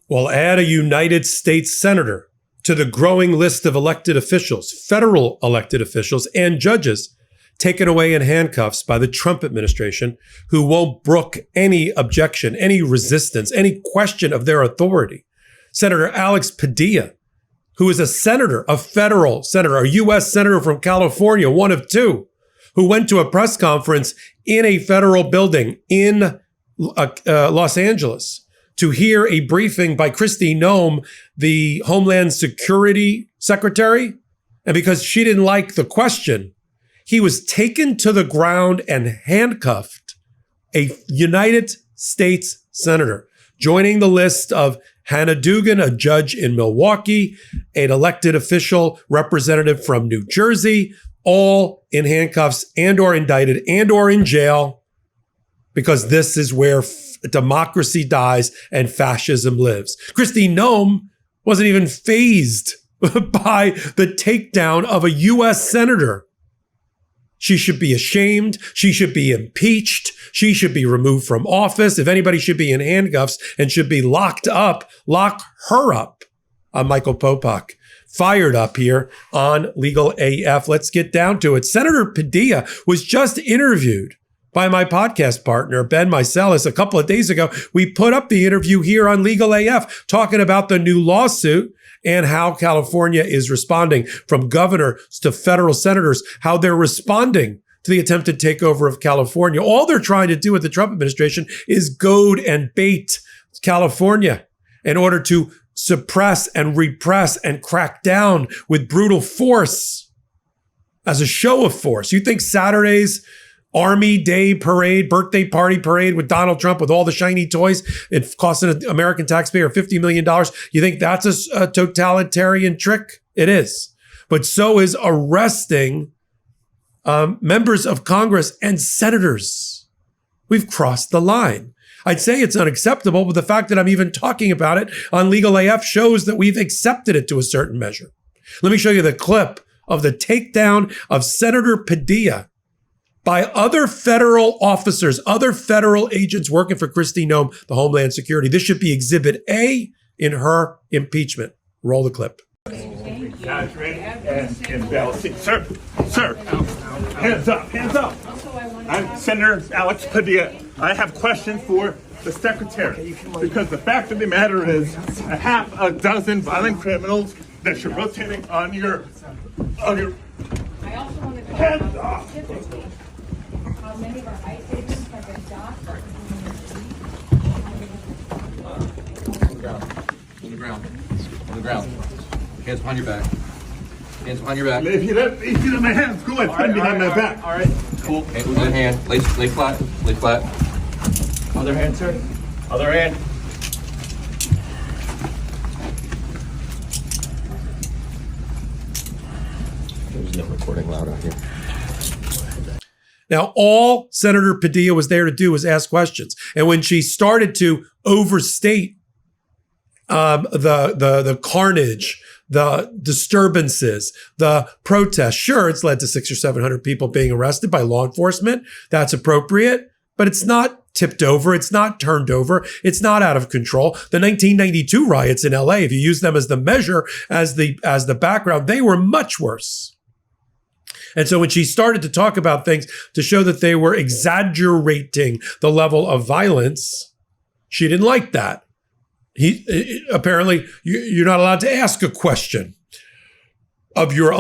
Well, add a United States senator to the growing list of elected officials, federal elected officials, and judges taken away in handcuffs by the Trump administration who won't brook any objection, any resistance, any question of their authority. Senator Alex Padilla, who is a senator, a federal senator, a U.S. senator from California, one of two, who went to a press conference in a federal building in Los Angeles to hear a briefing by Kristie Nome, the Homeland Security Secretary. And because she didn't like the question, he was taken to the ground and handcuffed, a United States senator, joining the list of Hannah Dugan, a judge in Milwaukee, an elected official representative from New Jersey, all in handcuffs and or indicted and or in jail, because this is where democracy dies and fascism lives. Kristie Nome wasn't even fazed by the takedown of a U.S. senator. She should be ashamed. She should be impeached. She should be removed from office. If anybody should be in handcuffs and should be locked up, lock her up. I'm Michael Popok, fired up here on Legal AF. Let's get down to it. Senator Padilla was just interviewed by my podcast partner, Ben Meiselas, a couple of days ago. We put up the interview here on Legal AF, talking about the new lawsuit and how California is responding, from governor to federal senators, how they're responding to the attempted takeover of California. All they're trying to do with the Trump administration is goad and bait California in order to suppress and repress and crack down with brutal force as a show of force. You think Saturday's Army Day parade, birthday party parade with Donald Trump with all the shiny toys, it costing an American taxpayer $50 million. You think that's a totalitarian trick? It is. But so is arresting members of Congress and senators. We've crossed the line. I'd say it's unacceptable, but the fact that I'm even talking about it on Legal AF shows that we've accepted it to a certain measure. Let me show you the clip of the takedown of Senator Padilla by other federal officers, other federal agents working for Kristie Nome, the Homeland Security. This should be Exhibit A in her impeachment. Roll the clip. Guys, ready? And bell. Sir, hands up. I'm Senator Alex Padilla. I have questions for the secretary, because the fact of the matter is a half a dozen violent criminals that you're rotating on your hands off. Many of our ICE agents have been docked. On the ground. Hands behind your back. Hands behind your back. If you let my hands go, I turn behind my back. All right. Cool. One hand. Lay flat. Lay flat. Other hand, sir. Other hand. There's no recording loud out here. Now, all Senator Padilla was there to do was ask questions. And when she started to overstate the carnage, the disturbances, the protests, sure, it's led to 600 or 700 people being arrested by law enforcement. That's appropriate, but it's not tipped over. It's not turned over. It's not out of control. The 1992 riots in LA, if you use them as the measure, as the background, they were much worse. And so when she started to talk about things to show that they were exaggerating the level of violence, she didn't like that. Apparently, you're not allowed to ask a question of your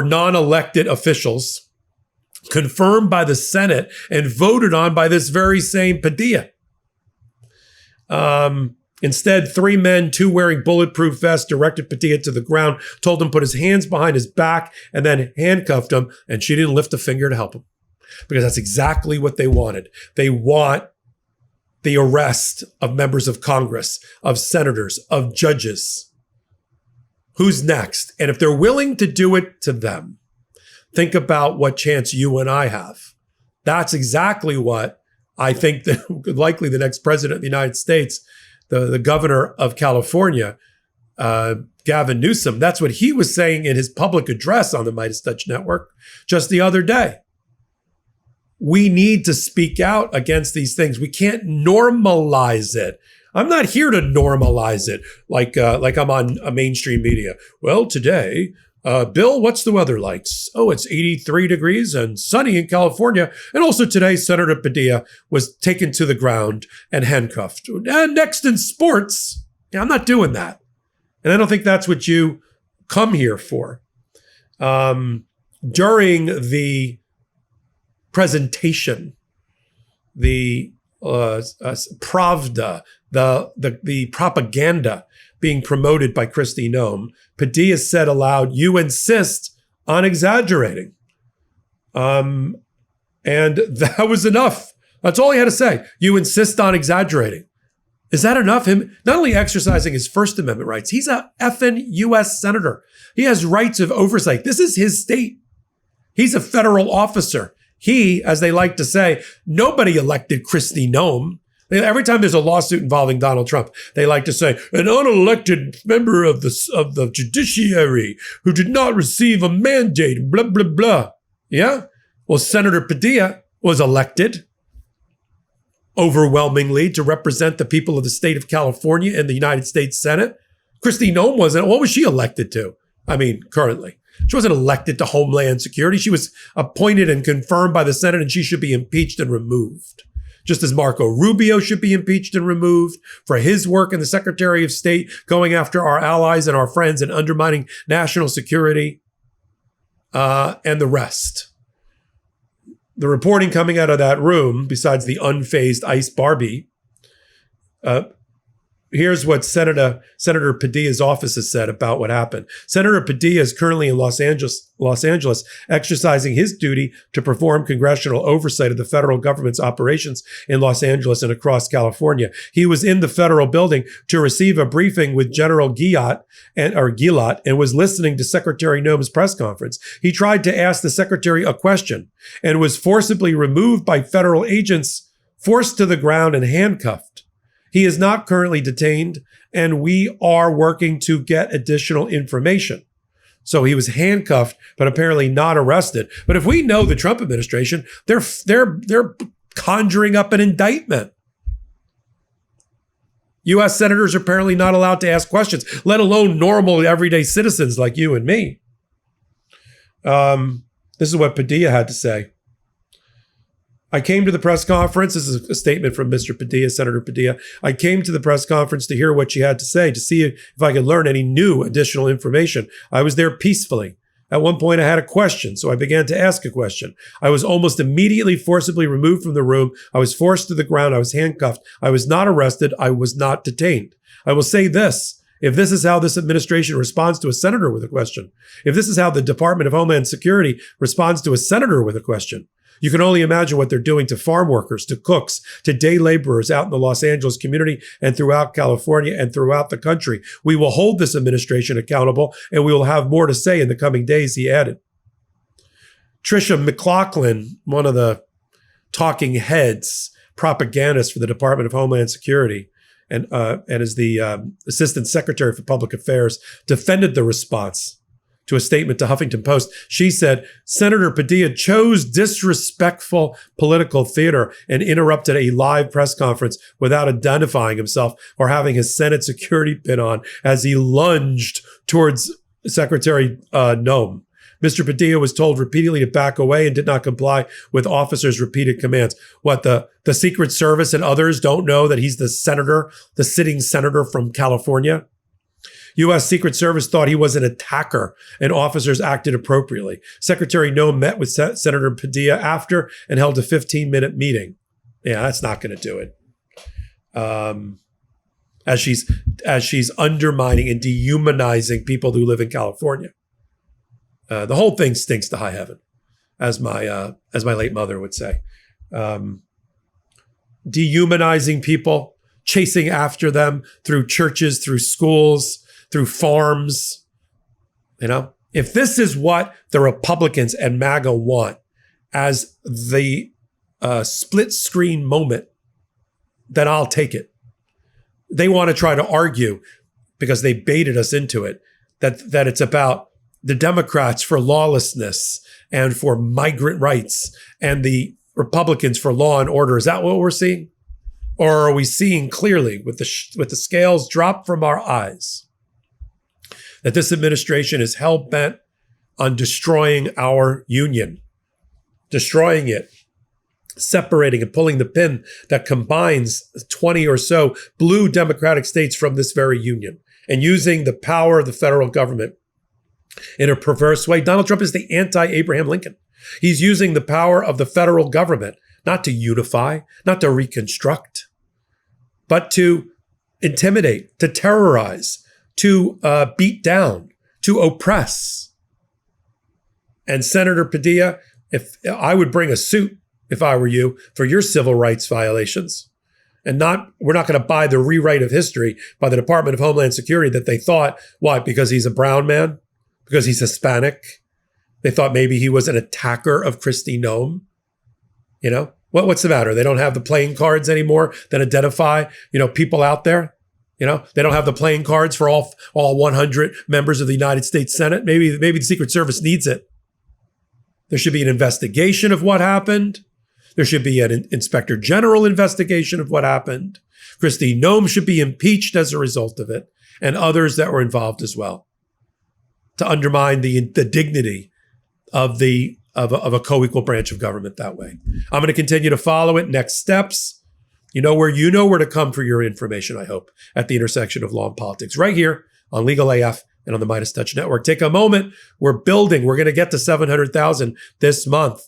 non-elected officials, confirmed by the Senate and voted on by this very same Padilla. Instead, 3 men, 2 wearing bulletproof vests, directed Padilla to the ground, told him to put his hands behind his back, and then handcuffed him. And she didn't lift a finger to help him, because that's exactly what they wanted. They want the arrest of members of Congress, of senators, of judges. Who's next? And if they're willing to do it to them, think about what chance you and I have. That's exactly what I think that likely the next president of the United States, the governor of California, Gavin Newsom, that's what he was saying in his public address on the Midas Touch Network just the other day. We need to speak out against these things. We can't normalize it. I'm not here to normalize it like I'm on a mainstream media. Well, today, Bill, what's the weather like? Oh, it's 83 degrees and sunny in California. And also today, Senator Padilla was taken to the ground and handcuffed. And next in sports, yeah, I'm not doing that. And I don't think that's what you come here for. During the presentation, the Pravda, the propaganda being promoted by Kristie Nome, Padilla said aloud, "You insist on exaggerating." And that was enough. That's all he had to say. You insist on exaggerating. Is that enough? Him not only exercising his First Amendment rights, he's a effing U.S. senator. He has rights of oversight. This is his state. He's a federal officer. He, as they like to say, nobody elected Kristie Nome. Every time there's a lawsuit involving Donald Trump, they like to say, an unelected member of the judiciary who did not receive a mandate, blah, blah, blah. Yeah? Well, Senator Padilla was elected overwhelmingly to represent the people of the state of California in the United States Senate. Kristie Nome wasn't. What was she elected to? I mean, currently. She wasn't elected to Homeland Security. She was appointed and confirmed by the Senate, and she should be impeached and removed. Just as Marco Rubio should be impeached and removed for his work in the Secretary of State, going after our allies and our friends and undermining national security, and the rest. The reporting coming out of that room, besides the unfazed ICE Barbie, here's what Senator Padilla's office has said about what happened. Senator Padilla is currently in Los Angeles, exercising his duty to perform congressional oversight of the federal government's operations in Los Angeles and across California. He was in the federal building to receive a briefing with General Gillot and was listening to Secretary Nome's press conference. He tried to ask the secretary a question and was forcibly removed by federal agents, forced to the ground and handcuffed. He is not currently detained, and we are working to get additional information. So he was handcuffed, but apparently not arrested. But if we know the Trump administration, they're conjuring up an indictment. U.S. senators are apparently not allowed to ask questions, let alone normal everyday citizens like you and me. This is what Padilla had to say. I came to the press conference. This is a statement from Mr. Padilla, Senator Padilla. I came to the press conference to hear what she had to say, to see if I could learn any new additional information. I was there peacefully. At one point, I had a question, so I began to ask a question. I was almost immediately forcibly removed from the room. I was forced to the ground. I was handcuffed. I was not arrested. I was not detained. I will say this. If this is how this administration responds to a senator with a question, if this is how the Department of Homeland Security responds to a senator with a question, you can only imagine what they're doing to farm workers, to cooks, to day laborers out in the Los Angeles community and throughout California and throughout the country. We will hold this administration accountable, and we will have more to say in the coming days, he added. Tricia McLaughlin, one of the talking heads, propagandists for the Department of Homeland Security, and is the Assistant Secretary for Public Affairs, defended the response to a statement to Huffington Post. She said, Senator Padilla chose disrespectful political theater and interrupted a live press conference without identifying himself or having his Senate security pin on as he lunged towards Secretary Nome. Mr. Padilla was told repeatedly to back away and did not comply with officers' repeated commands. What, the Secret Service and others don't know that he's the senator, the sitting senator from California? U.S. Secret Service thought he was an attacker, and officers acted appropriately. Secretary Nome met with Senator Padilla after and held a 15-minute meeting. Yeah, that's not going to do it. As she's undermining and dehumanizing people who live in California. The whole thing stinks to high heaven, as my late mother would say. Dehumanizing people, chasing after them through churches, through schools, through farms. You know, if this is what the Republicans and MAGA want as the split screen moment, then I'll take it. They want to try to argue, because they baited us into it, that it's about the Democrats for lawlessness and for migrant rights and the Republicans for law and order. Is that what we're seeing? Or are we seeing clearly with the scales dropped from our eyes that this administration is hell-bent on destroying our union, destroying it, separating and pulling the pin that combines 20 or so blue democratic states from this very union, and using the power of the federal government in a perverse way? Donald Trump is the anti-Abraham Lincoln. He's using the power of the federal government not to unify, not to reconstruct, but to intimidate, to terrorize, to beat down, to oppress. And Senator Padilla, if I would bring a suit, if I were you, for your civil rights violations. And we're not going to buy the rewrite of history by the Department of Homeland Security that they thought, why? Because he's a brown man? Because he's Hispanic? They thought maybe he was an attacker of Kristie Nome? You know, what's the matter? They don't have the playing cards anymore that identify, people out there. They don't have the playing cards for all 100 members of the United States Senate. Maybe the Secret Service needs it. There should be an investigation of what happened. There should be an Inspector General investigation of what happened. Kristie Nome should be impeached as a result of it, and others that were involved as well, to undermine the dignity of a co-equal branch of government that way. I'm going to continue to follow it. Next steps. You know where to come for your information, I hope, at the intersection of law and politics, right here on Legal AF and on the Midas Touch Network. Take a moment. We're building. We're going to get to 700,000 this month.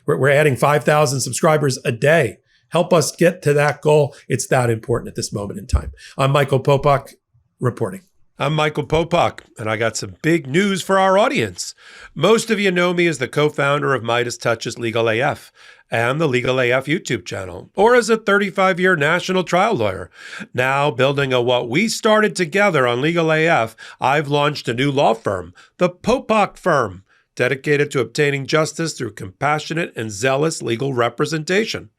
We're adding 5,000 subscribers a day. Help us get to that goal. It's that important at this moment in time. I'm Michael Popok reporting. I'm Michael Popok, and I got some big news for our audience. Most of you know me as the co-founder of Midas Touch's Legal AF and the Legal AF YouTube channel, or as a 35-year national trial lawyer. Now, building on what we started together on Legal AF, I've launched a new law firm, the Popok Firm, dedicated to obtaining justice through compassionate and zealous legal representation.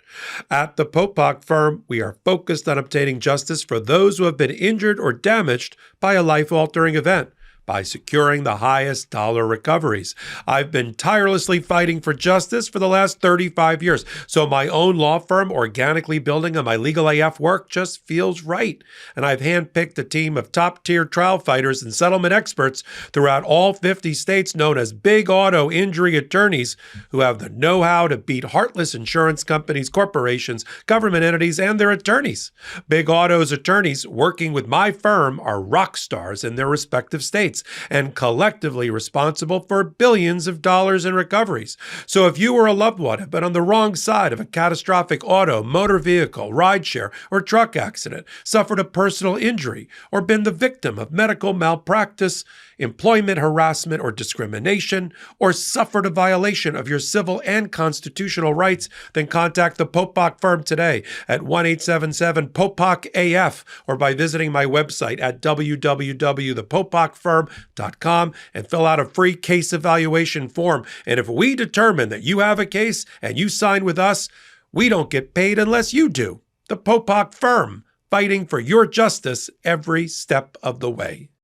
At the Popok Firm, we are focused on obtaining justice for those who have been injured or damaged by a life-altering event, by securing the highest dollar recoveries. I've been tirelessly fighting for justice for the last 35 years, so my own law firm organically building on my Legal AF work just feels right. And I've handpicked a team of top-tier trial fighters and settlement experts throughout all 50 states known as big auto injury attorneys who have the know-how to beat heartless insurance companies, corporations, government entities, and their attorneys. Big Auto's attorneys working with my firm are rock stars in their respective states, and collectively responsible for billions of dollars in recoveries. So if you or a loved one have been on the wrong side of a catastrophic auto, motor vehicle, rideshare, or truck accident, suffered a personal injury, or been the victim of medical malpractice, employment harassment or discrimination, or suffered a violation of your civil and constitutional rights, then contact the Popok Firm today at 1-877-POPOK-AF or by visiting my website at www.thepopokfirm.com and fill out a free case evaluation form. And if we determine that you have a case and you sign with us, we don't get paid unless you do. The Popok Firm, fighting for your justice every step of the way.